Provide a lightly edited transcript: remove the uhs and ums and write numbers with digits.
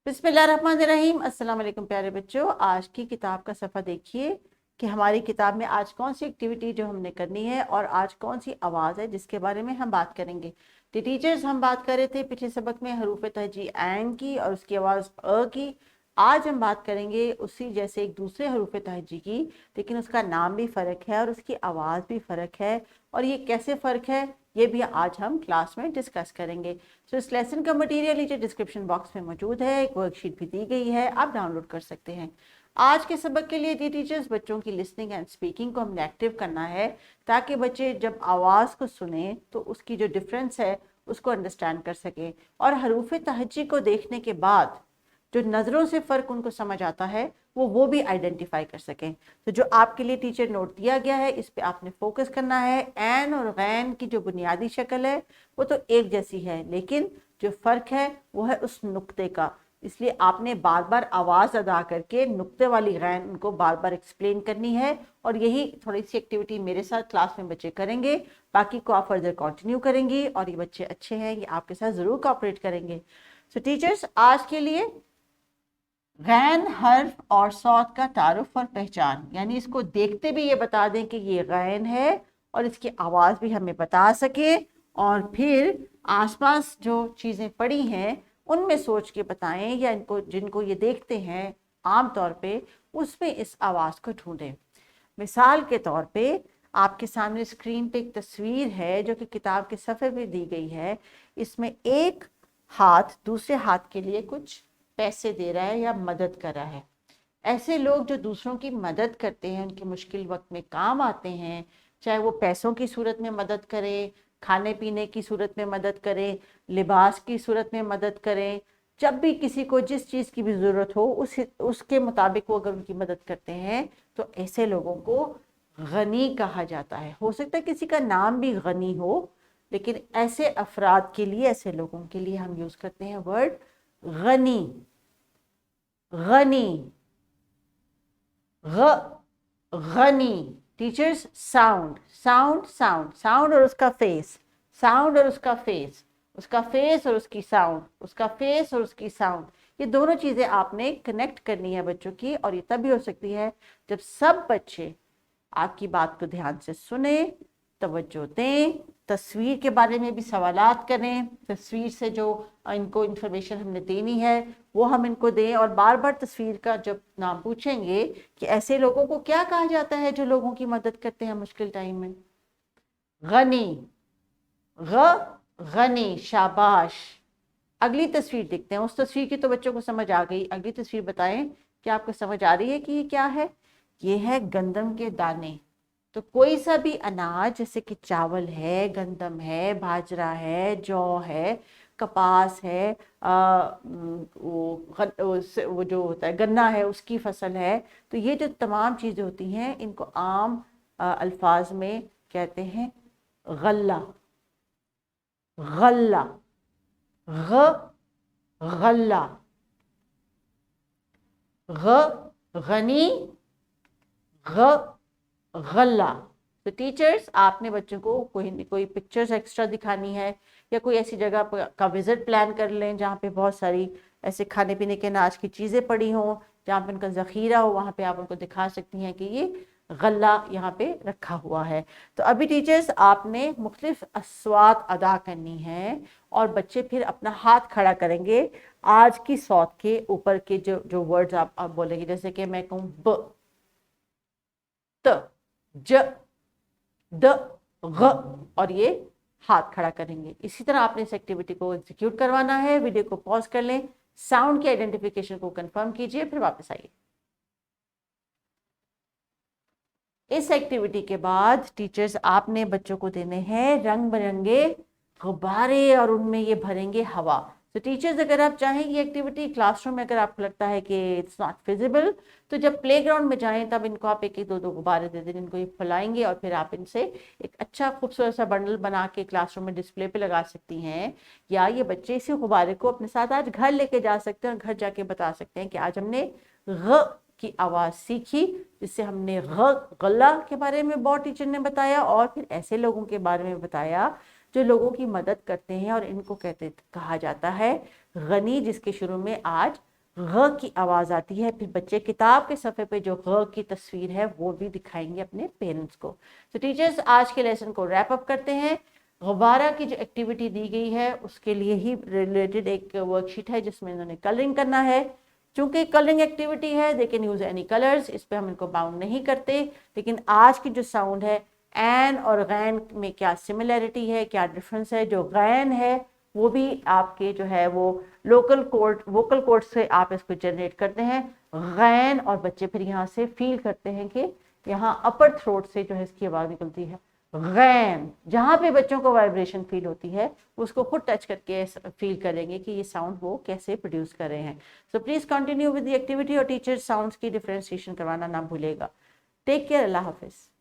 बिस्मिल्लाहिर्रहमानिर्रहीम। अस्सलाम वालेकुम प्यारे बच्चों, आज की किताब का सफ़ा देखिए कि हमारी किताब में आज कौन सी एक्टिविटी जो हमने करनी है और आज कौन सी आवाज़ है जिसके बारे में हम बात करेंगे। तो टीचर्स, हम बात कर रहे थे पिछले सबक में हरूफ तहजी ऐन की और उसकी आवाज़ अ की। आज हम बात करेंगे उसी जैसे एक दूसरे हरूफ तहजी की, लेकिन उसका नाम भी फ़र्क है और उसकी आवाज़ भी फ़र्क है। और ये कैसे फ़र्क है ये भी आज हम क्लास में डिस्कस करेंगे। तो इस लेसन का मटेरियल नीचे डिस्क्रिप्शन बॉक्स में मौजूद है, एक वर्कशीट भी दी गई है, आप डाउनलोड कर सकते हैं। आज के सबक के लिए टीचर्स बच्चों की लिसनिंग एंड स्पीकिंग को हमने एक्टिव करना है, ताकि बच्चे जब आवाज़ को सुने तो उसकी जो डिफरेंस है उसको अंडरस्टैंड कर सकें, और हरूफ तहज्जी को देखने के बाद जो नज़रों से फ़र्क उनको समझ आता है वो भी आइडेंटिफाई कर सकें। तो जो आपके लिए टीचर नोट दिया गया है इस पे आपने फोकस करना है। ऐन और गैन की जो बुनियादी शक्ल है वो तो एक जैसी है, लेकिन जो फ़र्क है वो है उस नुक्ते का। इसलिए आपने बार बार आवाज़ अदा करके नुक्ते वाली गैन उनको बार बार एक्सप्लेन करनी है, और यही थोड़ी सी एक्टिविटी मेरे साथ क्लास में बच्चे करेंगे। बाकी को आप फर्दर कंटिन्यू करेंगी, और ये बच्चे अच्छे हैं, ये आपके साथ ज़रूर कोऑपरेट करेंगे। सो टीचर्स, आज के लिए गैन हर्फ और सौत का तारुफ और पहचान, यानी इसको देखते भी ये बता दें कि ये गैन है और इसकी आवाज़ भी हमें बता सके, और फिर आसपास जो चीज़ें पड़ी हैं उनमें सोच के बताएं, या इनको जिनको ये देखते हैं आम तौर पे उसमें इस आवाज़ को ढूंढें। मिसाल के तौर पे आपके सामने स्क्रीन पे एक तस्वीर है जो कि किताब के सफ़े पे दी गई है। इसमें एक हाथ दूसरे हाथ के लिए कुछ पैसे दे रहा है या मदद कर रहा है। ऐसे लोग जो दूसरों की मदद करते हैं, उनके मुश्किल वक्त में काम आते हैं, चाहे वो पैसों की सूरत में मदद करें, खाने पीने की सूरत में मदद करें, लिबास की सूरत में मदद करें, जब भी किसी को जिस चीज़ की भी ज़रूरत हो उसके मुताबिक वो अगर उनकी मदद करते हैं तो ऐसे लोगों को गनी कहा जाता है। हो सकता है किसी का नाम भी गनी हो, लेकिन ऐसे अफराद के लिए, ऐसे लोगों के लिए हम यूज़ करते हैं वर्ड गनी। गनी, गनी। Teachers, sound sound sound sound और उसका फेस, साउंड और उसका फेस, उसका फेस और उसकी साउंड, उसका फेस और उसकी साउंड, ये दोनों चीज़ें आपने कनेक्ट करनी है बच्चों की। और ये तभी हो सकती है जब सब बच्चे आपकी बात को ध्यान से सुने, तवज्जो दें, तस्वीर के बारे में भी सवालात करें, तस्वीर से जो इनको इन्फॉर्मेशन हमने देनी है वो हम इनको दें, और बार बार तस्वीर का जब नाम पूछेंगे कि ऐसे लोगों को क्या कहा जाता है जो लोगों की मदद करते हैं मुश्किल टाइम में। गनी, गनी, शाबाश। अगली तस्वीर देखते हैं। उस तस्वीर की तो बच्चों को समझ आ गई, अगली तस्वीर बताएं कि आपको समझ आ रही है कि ये क्या है। ये है गंदम के दाने। तो कोई सा भी अनाज, जैसे कि चावल है, गंदम है, बाजरा है, जौ है, कपास है, वो जो होता है गन्ना है, उसकी फसल है। तो ये जो तमाम चीज़ें होती हैं इनको आम अल्फाज में कहते हैं गल्ला। गल्ला, गल्ला, गनी, गल्ला। तो टीचर्स, आपने बच्चों को कोई पिक्चर्स एक्स्ट्रा दिखानी है, या कोई ऐसी जगह का विजिट प्लान कर लें जहाँ पे बहुत सारी ऐसे खाने पीने के अनाज की चीज़ें पड़ी हों, जहाँ पे उनका ज़ख़ीरा हो, वहाँ पे आप उनको दिखा सकती हैं कि ये गल्ला यहाँ पे रखा हुआ है। तो अभी टीचर्स, आपने मुख्तलिफ अस्वात अदा करनी है, और बच्चे फिर अपना हाथ खड़ा करेंगे आज की सौत के ऊपर के जो जो वर्ड्स आप बोलेंगे। जैसे कि मैं कहूँ ब, त, ज, द, ग, और ये हाथ खड़ा करेंगे। इसी तरह आपने इस एक्टिविटी को एग्जीक्यूट करवाना है। वीडियो को पॉज कर लें, साउंड की आइडेंटिफिकेशन को कंफर्म कीजिए, फिर वापस आइए। इस एक्टिविटी के बाद टीचर्स, आपने बच्चों को देने हैं रंग बिरंगे गुब्बारे, और उनमें ये भरेंगे हवा। तो टीचर्स, अगर आप चाहें ये एक्टिविटी क्लासरूम में अगर आपको लगता है कि इट्स नॉट फिजिबल, तो जब प्लेग्राउंड में जाएं तब इनको आप एक एक दो दो गुब्बारे दे दें, इनको ये फैलाएंगे, और फिर आप इनसे एक अच्छा खूबसूरत सा बंडल बना के क्लासरूम में डिस्प्ले पे लगा सकती हैं। या ये बच्चे इसी गुब्बारे को अपने साथ आज घर लेके जा सकते हैं और घर जाके बता सकते हैं कि आज हमने ग की आवाज़ सीखी, जिससे हमने गल्ला के बारे में बहुत टीचर ने बताया, और फिर ऐसे लोगों के बारे में बताया जो लोगों की मदद करते हैं, और इनको कहा जाता है गनी, जिसके शुरू में आज غ की आवाज़ आती है, फिर बच्चे किताब के सफ़े पे जो ग की तस्वीर है वो भी दिखाएंगे अपने पेरेंट्स को। तो टीचर्स आज के लेसन को रैप अप करते हैं। गुब्बारा की जो एक्टिविटी दी गई है उसके लिए ही रिलेटेड एक वर्कशीट है जिसमें इन्होंने कलरिंग करना है। चूंकि कलरिंग एक्टिविटी है they can use any colours, इस पे हम इनको बाउंड नहीं करते, लेकिन आज की जो साउंड है एन और गैन में क्या सिमिलैरिटी है, क्या डिफरेंस है। जो गैन है वो भी आपके जो है वो लोकल कोड वोकल कोड से आप इसको जनरेट करते हैं गैन, और बच्चे फिर यहाँ से फील करते हैं कि यहाँ अपर थ्रोट से जो है इसकी आवाज़ निकलती है गैन। जहाँ पे बच्चों को वाइब्रेशन फील होती है उसको खुद टच करके फील करेंगे कि ये साउंड वो कैसे प्रोड्यूस कर रहे हैं। So please continue with the activity और टीचर साउंड्स की डिफरेंशिएशन करवाना ना भूलेगा। टेक केयर, अल्लाह हाफिज़।